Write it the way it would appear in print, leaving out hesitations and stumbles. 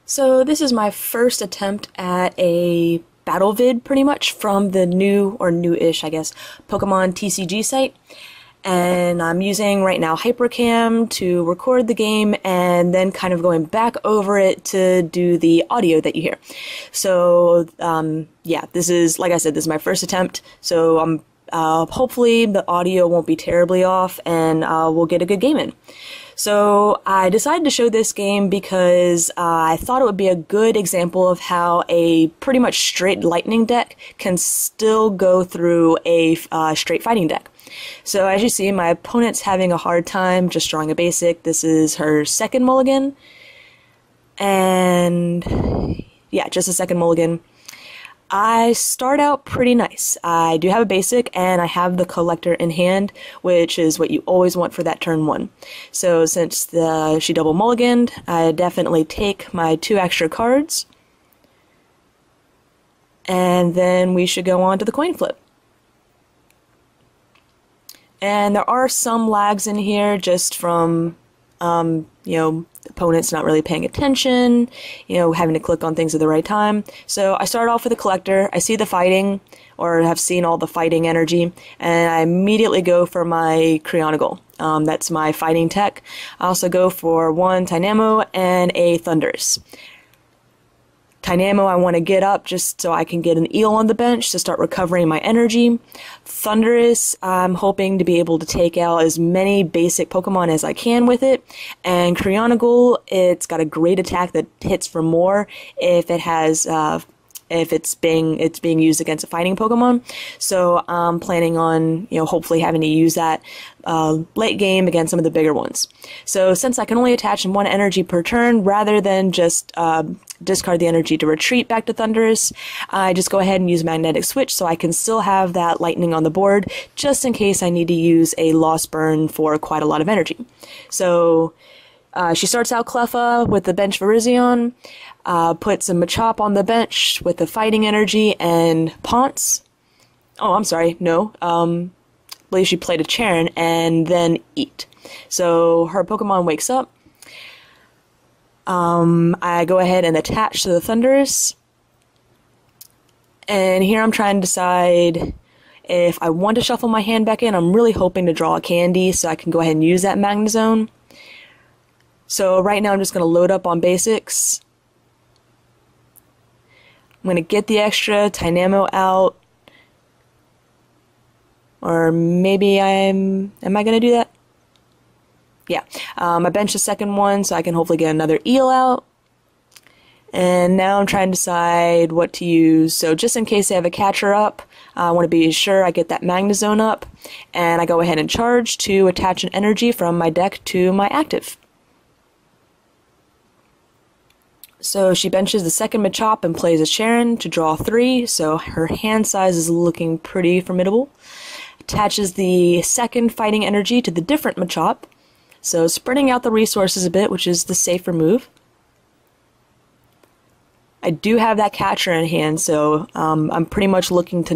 So this is my first attempt at a battle vid, pretty much, from the new, or new-ish, I guess, Pokemon TCG site. And I'm using right now Hypercam to record the game and then kind of going back over it to do the audio that you hear. So, yeah, this is, like I said, this is my first attempt, so hopefully the audio won't be terribly off and we'll get a good game in. So I decided to show this game because I thought it would be a good example of how a pretty much straight lightning deck can still go through a straight fighting deck. So as you see, my opponent's having a hard time just drawing a basic. This is her second mulligan. And yeah, just a second mulligan. I start out pretty nice. I do have a basic, and I have the collector in hand, which is what you always want for that turn one. So since she double mulliganed, I definitely take my 2 extra cards, and then we should go on to the coin flip. And there are some lags in here just from, opponents not really paying attention, having to click on things at the right time. So I start off with a collector, I see the fighting, or have seen all the fighting energy, and I immediately go for my Creonigal. That's my fighting tech. I also go for 1 Tynamo and a Thundurus. Tynamo I want to get up just so I can get an eel on the bench to start recovering my energy. Thundurus, I'm hoping to be able to take out as many basic Pokemon as I can with it. And Creonigal, it's got a great attack that hits for more if it has if it's being used against a fighting Pokemon. So I'm planning on, hopefully having to use that late game against some of the bigger ones. So since I can only attach 1 energy per turn, rather than just discard the energy to retreat back to Thundurus, I just go ahead and use Magnetic Switch so I can still have that lightning on the board, just in case I need to use a Lost Burn for quite a lot of energy. So she starts out Cleffa with the bench Virizion, puts a Machamp on the bench with the fighting energy and Ponce. Oh, I'm sorry, no. I believe she played a Charon and then Eat. So her Pokemon wakes up. I go ahead and attach to the Thundurus. And here I'm trying to decide if I want to shuffle my hand back in. I'm really hoping to draw a candy so I can go ahead and use that Magnezone. So right now I'm just going to load up on basics. I'm going to get the extra Tynamo out. Or maybe am I going to do that? Yeah. I benched the second one so I can hopefully get another eel out. And now I'm trying to decide what to use. So just in case I have a catcher up, I want to be sure I get that Magnezone up. And I go ahead and charge to attach an energy from my deck to my active. So she benches the second Machamp and plays a Charon to draw 3, so her hand size is looking pretty formidable. Attaches the second fighting energy to the different Machamp, so spreading out the resources a bit, which is the safer move. I do have that catcher in hand, so I'm pretty much looking to